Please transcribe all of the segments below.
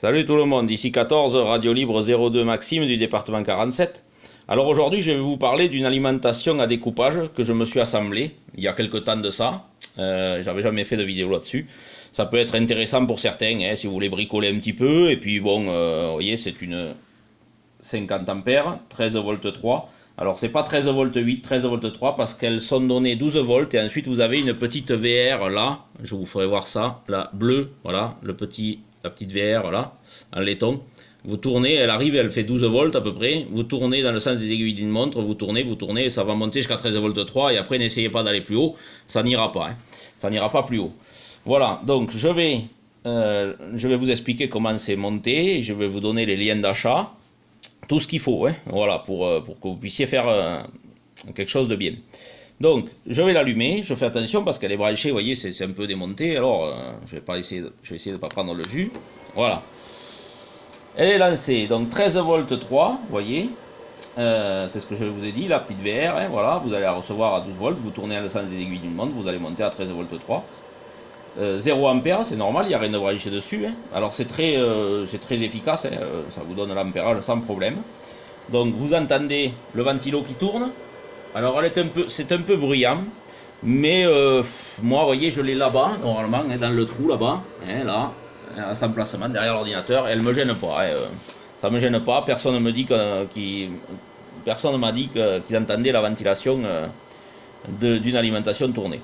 Salut tout le monde, ici 14, Radio Libre 02 Maxime du département 47. Alors aujourd'hui je vais vous parler d'une alimentation à découpage que je me suis assemblée il y a quelques temps de ça. J'avais jamais fait de vidéo là-dessus. Ça peut être intéressant pour certains si vous voulez bricoler un petit peu. Et puis bon, vous voyez, c'est une 50 ampères, 13 volts 3. Alors c'est pas 13 volts 8, 13 volts 3 parce qu'elles sont données 12 volts et ensuite vous avez une petite VR là, je vous ferai voir ça, la bleue, voilà, la petite VR là, en laiton. Vous tournez, elle arrive, elle fait 12 volts à peu près, vous tournez dans le sens des aiguilles d'une montre, vous tournez, et ça va monter jusqu'à 13 volts 3 et après n'essayez pas d'aller plus haut, ça n'ira pas, ça n'ira pas plus haut. Voilà, donc je vais vous expliquer comment c'est monté, je vais vous donner les liens d'achat, tout ce qu'il faut, voilà, pour que vous puissiez faire quelque chose de bien. Donc, je vais l'allumer, je fais attention parce qu'elle est branchée, vous voyez, c'est un peu démonté, alors je vais essayer de ne pas prendre le jus, voilà. Elle est lancée, donc 13 volts 3, vous voyez, c'est ce que je vous ai dit, la petite VR, voilà, vous allez la recevoir à 12 volts, vous tournez dans le sens des aiguilles d'une montre, vous allez monter à 13 volts 3. 0 ampère, c'est normal, il n'y a rien de branché dessus. Alors c'est très efficace, ça vous donne l'ampérage sans problème. Donc vous entendez le ventilo qui tourne. Alors c'est un peu bruyant, mais moi, vous voyez, je l'ai là-bas, normalement, dans le trou là-bas, là, à son emplacement derrière l'ordinateur. Elle me gêne pas, ça me gêne pas. Personne me dit personne m'a dit qu'ils entendaient la ventilation d'une alimentation tournée.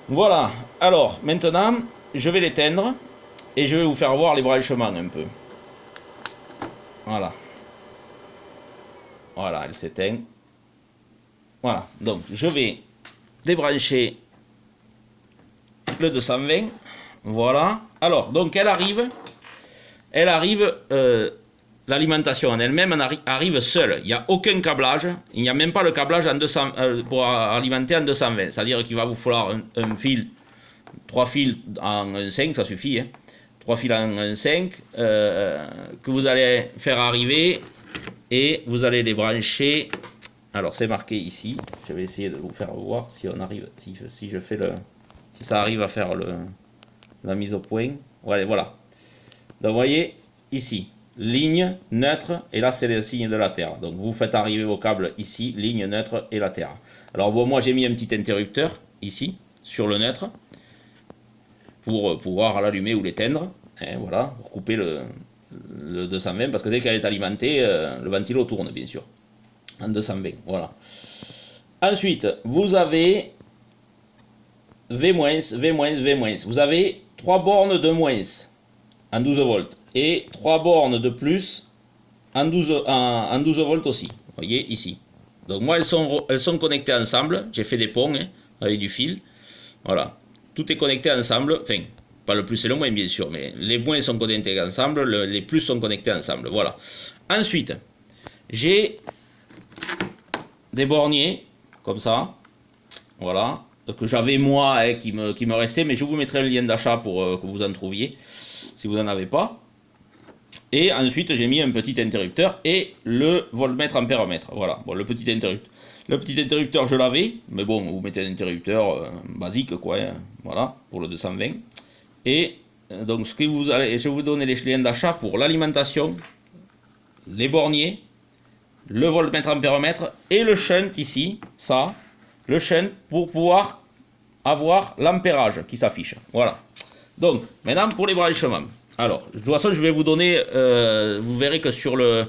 Voilà, alors maintenant je vais l'éteindre et je vais vous faire voir les branchements un peu. Voilà. Voilà, elle s'éteint. Voilà, donc je vais débrancher le 220. Voilà. Alors, donc elle arrive, l'alimentation en elle-même arrive seule. Il n'y a aucun câblage. Il n'y a même pas le câblage en 200, pour alimenter en 220. C'est-à-dire qu'il va vous falloir un fil, 3 fils en 1,5, ça suffit. 3 fils en 1,5 que vous allez faire arriver et vous allez les brancher. Alors c'est marqué ici. Je vais essayer de vous faire voir si on arrive, si ça arrive à faire la mise au point. Voilà. Donc vous voyez ici. Ligne, neutre, et là c'est le signe de la Terre. Donc vous faites arriver vos câbles ici, ligne, neutre et la Terre. Alors bon, moi j'ai mis un petit interrupteur ici, sur le neutre, pour pouvoir l'allumer ou l'éteindre. Voilà, pour couper le 220, parce que dès qu'elle est alimentée, le ventilo tourne bien sûr, en 220, voilà. Ensuite, vous avez V-, V-, V-. Vous avez 3 bornes de moins en 12 volts. Et 3 bornes de plus en 12 volts aussi. Vous voyez ici. Donc moi elles sont connectées ensemble. J'ai fait des ponts avec du fil. Voilà. Tout est connecté ensemble. Enfin, pas le plus et le moins bien sûr, mais les moins sont connectés ensemble, les plus sont connectés ensemble. Voilà. Ensuite, j'ai des borniers comme ça. Voilà. Que j'avais moi qui me restait, mais je vous mettrai le lien d'achat pour que vous en trouviez si vous n'en avez pas. Et ensuite j'ai mis un petit interrupteur et le voltmètre ampèremètre. Voilà, bon, le petit interrupteur je l'avais, mais bon, vous mettez un interrupteur basique quoi, voilà, pour le 220. Et donc je vais vous donner les liens d'achat pour l'alimentation, les borniers, le voltmètre ampèremètre et le shunt ici, ça, le shunt pour pouvoir avoir l'ampérage qui s'affiche. Voilà. Donc maintenant pour les branchements. Alors, de toute façon, je vais vous donner, vous verrez que sur le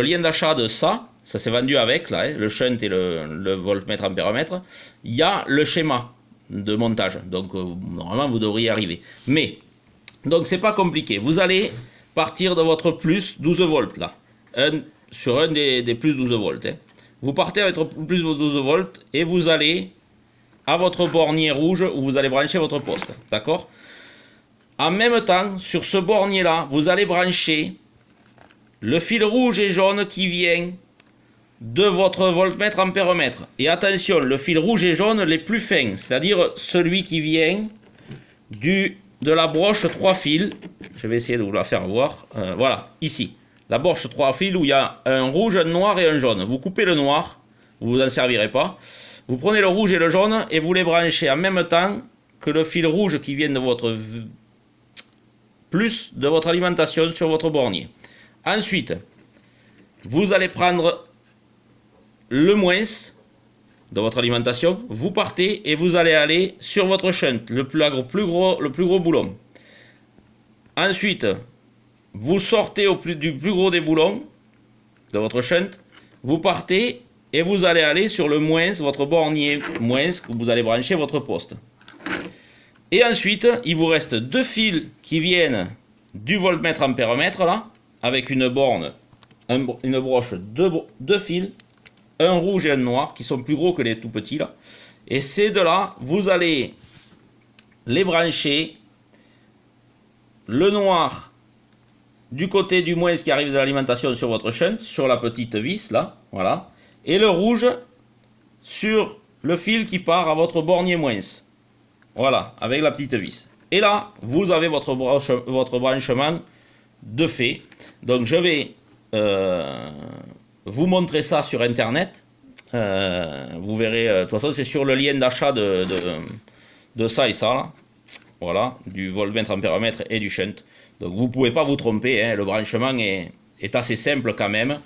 lien d'achat de ça s'est vendu avec, là, le shunt et le voltmètre ampèremètre, il y a le schéma de montage. Donc, normalement, vous devriez y arriver. Mais, donc, c'est pas compliqué. Vous allez partir de votre plus 12 volts, là, sur un des plus 12 volts. Vous partez avec votre plus 12 volts et vous allez à votre bornier rouge où vous allez brancher votre poste. D'accord ? En même temps, sur ce bornier-là, vous allez brancher le fil rouge et jaune qui vient de votre voltmètre ampèremètre. Et attention, le fil rouge et jaune les plus fins, c'est-à-dire celui qui vient de la broche 3 fils. Je vais essayer de vous la faire voir. Voilà, ici. La broche 3 fils où il y a un rouge, un noir et un jaune. Vous coupez le noir, vous ne vous en servirez pas. Vous prenez le rouge et le jaune et vous les branchez en même temps que le fil rouge qui vient de votre plus de votre alimentation sur votre bornier. Ensuite, vous allez prendre le moins de votre alimentation, vous partez et vous allez aller sur votre shunt, le plus gros boulon. Ensuite, vous sortez du plus gros des boulons de votre shunt, vous partez et vous allez aller sur le moins, votre bornier moins, que vous allez brancher votre poste. Et ensuite, il vous reste deux fils qui viennent du voltmètre ampèremètre là, avec une borne, une broche, deux fils, un rouge et un noir, qui sont plus gros que les tout petits là. Et ces deux-là, vous allez les brancher, le noir du côté du moins qui arrive de l'alimentation sur votre shunt, sur la petite vis là, voilà, et le rouge sur le fil qui part à votre bornier moins, voilà, avec la petite vis. Et là, vous avez votre branchement de fait. Donc je vais vous montrer ça sur internet. Vous verrez, de toute façon c'est sur le lien d'achat de ça et ça là. Voilà, du voltmètre ampèremètre et du shunt. Donc vous ne pouvez pas vous tromper, hein, le branchement est assez simple quand même.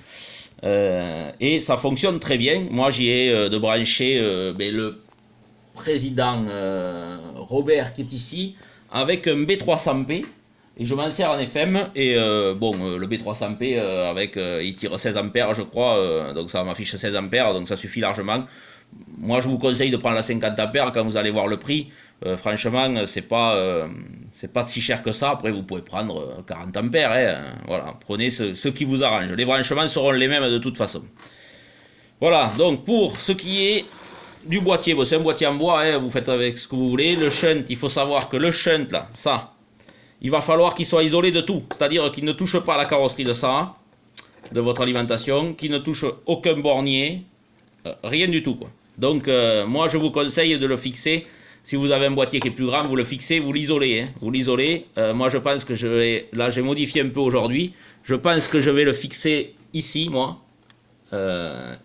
Et ça fonctionne très bien. Moi j'y ai de brancher le président Robert qui est ici avec un B300P. Et je m'en sers en FM, et le B300P, il tire 16 ampères je crois, donc ça m'affiche 16 ampères, donc ça suffit largement. Moi je vous conseille de prendre la 50 ampères quand vous allez voir le prix. Franchement, c'est pas si cher que ça. Après vous pouvez prendre 40 ampères, hein. Voilà, prenez ce qui vous arrange. Les branchements seront les mêmes de toute façon. Voilà, donc pour ce qui est du boîtier, c'est un boîtier en bois, hein, vous faites avec ce que vous voulez. Le shunt, il faut savoir que le shunt là, ça, il va falloir qu'il soit isolé de tout, c'est-à-dire qu'il ne touche pas la carrosserie de ça, de votre alimentation, qu'il ne touche aucun bornier, rien du tout, quoi. Donc moi je vous conseille de le fixer, si vous avez un boîtier qui est plus grand, vous le fixez, vous l'isolez, hein, vous l'isolez. Moi je pense que là j'ai modifié un peu aujourd'hui, je pense que je vais le fixer ici, moi,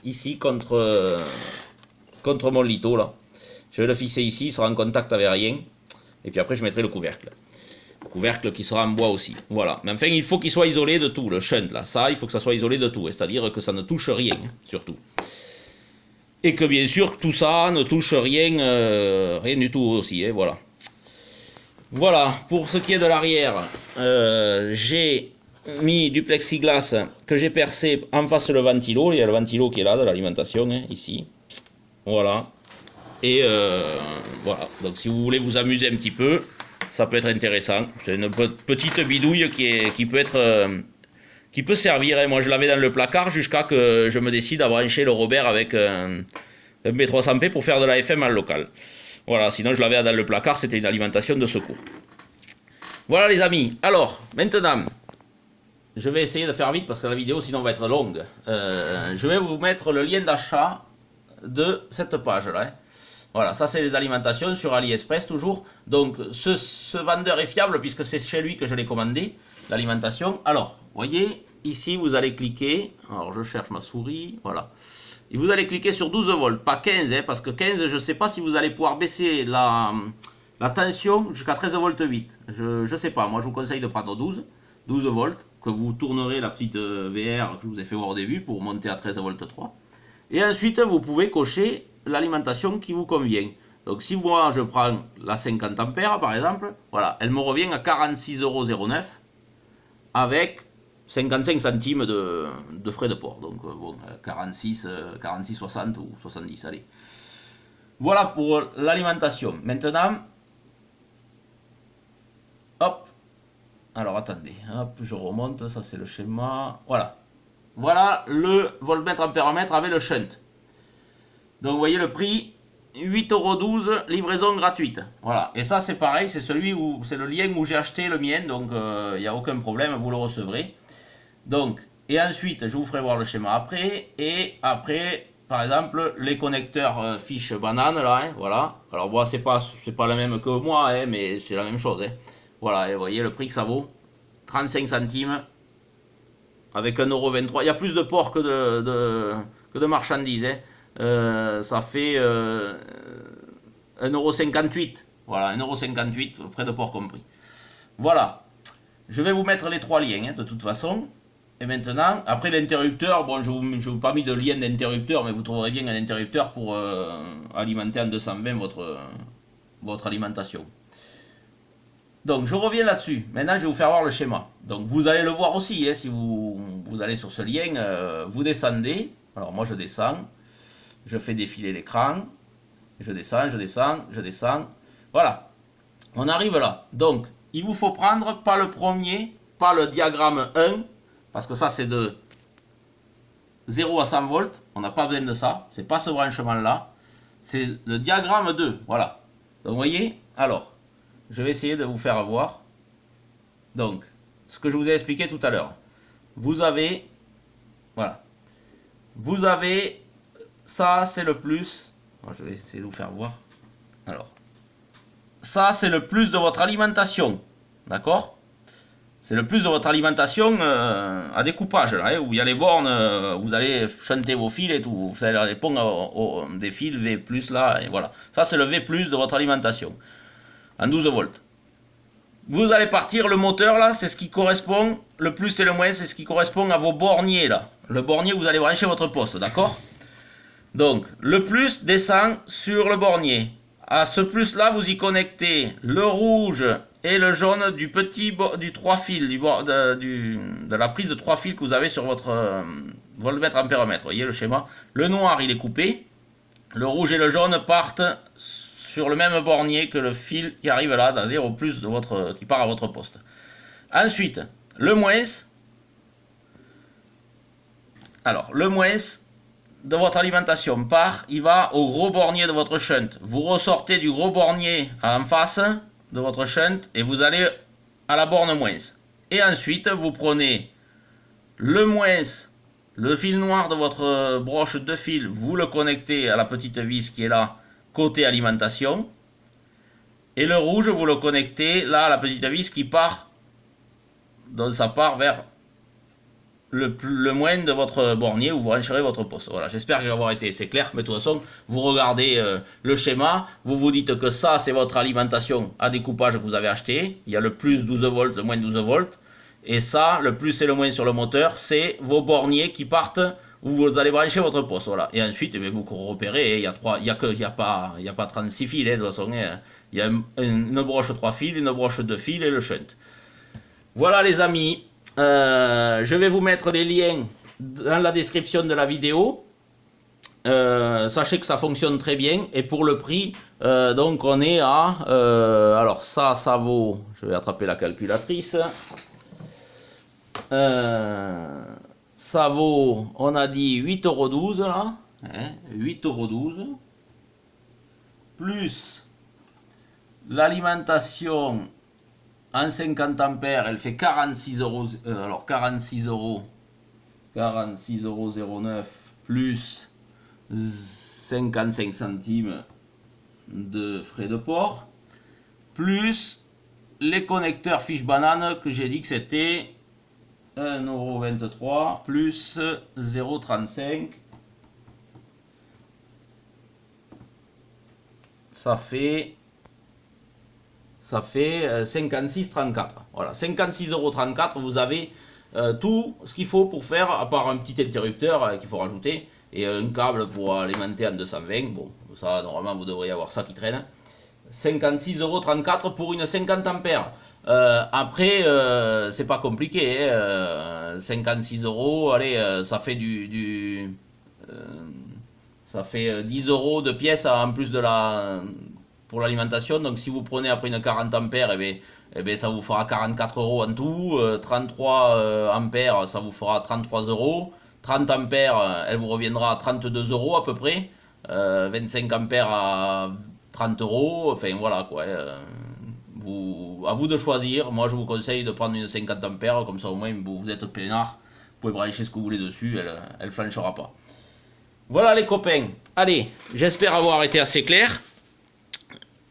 ici contre mon lito là. Je vais le fixer ici, il sera en contact avec rien, et puis après je mettrai le couvercle. Couvercle qui sera en bois aussi, voilà. Mais enfin, il faut qu'il soit isolé de tout, le shunt là. Ça, il faut que ça soit isolé de tout, c'est-à-dire que ça ne touche rien, surtout. Et que bien sûr, tout ça ne touche rien, rien du tout aussi, hein, voilà. Voilà, pour ce qui est de l'arrière, j'ai mis du plexiglas que j'ai percé en face le ventilo. Il y a le ventilo qui est là, de l'alimentation, hein, ici. Voilà. Et voilà, donc si vous voulez vous amuser un petit peu, ça peut être intéressant. C'est une petite bidouille qui peut servir. Hein. Moi, je l'avais dans le placard jusqu'à que je me décide à brancher le Robert avec un B300P pour faire de la FM en local. Voilà, sinon je l'avais dans le placard, c'était une alimentation de secours. Voilà les amis. Alors, maintenant, je vais essayer de faire vite parce que la vidéo sinon va être longue. Je vais vous mettre le lien d'achat de cette page-là. Hein. Voilà, ça c'est les alimentations sur AliExpress toujours. Donc ce vendeur est fiable puisque c'est chez lui que je l'ai commandé, l'alimentation. Alors, voyez, ici vous allez cliquer, alors je cherche ma souris, voilà. Et vous allez cliquer sur 12 volts, pas 15, hein, parce que 15, je ne sais pas si vous allez pouvoir baisser la tension jusqu'à 13 volts 8. Je ne sais pas, moi je vous conseille de prendre 12 volts, que vous tournerez la petite VR que je vous ai fait voir au début pour monter à 13 volts 3. Et ensuite, vous pouvez cocher l'alimentation qui vous convient. Donc si moi je prends la 50 ampères par exemple, voilà, elle me revient à 46,09 € avec 55 centimes de frais de port. Donc bon, 46, 60 ou 70, allez. Voilà pour l'alimentation. Maintenant, hop, alors attendez, hop, je remonte, ça c'est le schéma, voilà. Voilà le voltmètre ampèremètre avec le shunt. Donc vous voyez le prix, 8,12 €, livraison gratuite. Voilà, et ça c'est pareil, c'est le lien où j'ai acheté le mien, donc il n'y a aucun problème, vous le recevrez. Donc, et ensuite je vous ferai voir le schéma après, et après, par exemple, les connecteurs fiche banane là, hein, voilà. Alors moi c'est pas la même que moi, hein, mais c'est la même chose. Hein. Voilà, et vous voyez le prix que ça vaut, 35 centimes. Avec 1,23 €. Il y a plus de porc que de marchandises. Hein. Ça fait 1,58 €. Voilà, 1,58 €, frais de port compris. Voilà. Je vais vous mettre les 3 liens, hein, de toute façon. Et maintenant, après l'interrupteur, bon, je ne vous ai pas mis de lien d'interrupteur, mais vous trouverez bien un interrupteur pour alimenter en 220 votre alimentation. Donc, je reviens là-dessus. Maintenant, je vais vous faire voir le schéma. Donc, vous allez le voir aussi, hein, si vous allez sur ce lien, vous descendez. Alors, moi, je descends. Je fais défiler l'écran. Je descends, je descends, je descends. Voilà. On arrive là. Donc, il vous faut prendre pas le premier, pas le diagramme 1, parce que ça, c'est de 0 à 100 volts. On n'a pas besoin de ça. C'est pas ce branchement-là. C'est le diagramme 2. Voilà. Donc, vous voyez. Alors, je vais essayer de vous faire voir. Donc, ce que je vous ai expliqué tout à l'heure. Vous avez, voilà. Vous avez, ça, c'est le plus. Je vais essayer de vous faire voir. Alors, ça, c'est le plus de votre alimentation. D'accord? C'est le plus de votre alimentation à découpage, là, hein, où il y a les bornes, vous allez chanter vos fils et tout. Vous allez répondre des fils V+, là, et voilà. Ça, c'est le V+, de votre alimentation. En 12 volts. Vous allez partir, le moteur, là, c'est ce qui correspond, le plus et le moins, c'est ce qui correspond à vos borniers, là. Le bornier, vous allez brancher votre poste, d'accord? Donc, le plus descend sur le bornier. À ce plus-là, vous y connectez le rouge et le jaune du 3 fils, de la prise de 3 fils que vous avez sur votre voltmètre ampèremètre. Vous voyez le schéma? Le noir, il est coupé. Le rouge et le jaune partent sur le même bornier que le fil qui arrive là, c'est-à-dire au plus de qui part à votre poste. Ensuite, le moins. Alors, le moins de votre alimentation part, il va au gros bornier de votre shunt. Vous ressortez du gros bornier en face de votre shunt et vous allez à la borne moins. Et ensuite, vous prenez le moins, le fil noir de votre broche de fil, vous le connectez à la petite vis qui est là, côté alimentation. Et le rouge, vous le connectez là à la petite vis qui part, donc ça part vers le moins de votre bornier où vous brancherez votre poste. Voilà, j'espère que avoir été assez clair, mais de toute façon, vous regardez le schéma, vous dites que ça, c'est votre alimentation à découpage que vous avez acheté. Il y a le plus 12 volts, le moins 12 volts. Et ça, le plus et le moins sur le moteur, c'est vos borniers qui partent où vous allez brancher votre poste. Voilà. Et ensuite, vous repérez, il n'y a pas 36 fils, de toute façon. Il y a une broche 3 fils, une broche 2 fils et le shunt. Voilà les amis. Je vais vous mettre les liens dans la description de la vidéo. Sachez que ça fonctionne très bien. Et pour le prix, donc on est à... alors ça vaut... Je vais attraper la calculatrice. Ça vaut, on a dit 8,12 € là. Hein, 8,12 €. Plus l'alimentation... En 50 ampères, elle fait 46 euros. Alors 46 €, 46,09 € plus 55 centimes de frais de port, plus les connecteurs fiche banane que j'ai dit que c'était 1,23 € plus 0,35 €. Ça fait 56,34 €. Voilà, 56,34 €, vous avez tout ce qu'il faut pour faire, à part un petit interrupteur qu'il faut rajouter, et un câble pour alimenter en 220. Bon, ça, normalement, vous devriez avoir ça qui traîne. 56,34 € pour une 50 ampères. Après, c'est pas compliqué. 56 €, allez, ça fait ça fait 10 € de pièces en plus de pour l'alimentation. Donc si vous prenez après une 40 ampères, eh bien, ça vous fera 44 € en tout. 33 ampères, ça vous fera 33 €. 30 ampères, elle vous reviendra à 32 € à peu près. 25 ampères à 30 €. Enfin voilà quoi. À vous de choisir. Moi je vous conseille de prendre une 50 ampères. Comme ça au moins vous êtes peinard. Vous pouvez brancher ce que vous voulez dessus. Elle flanchera pas. Voilà les copains. Allez, j'espère avoir été assez clair.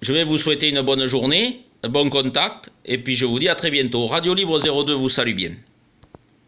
Je vais vous souhaiter une bonne journée, un bon contact, et puis je vous dis à très bientôt. Radio Libre 02 vous salue bien.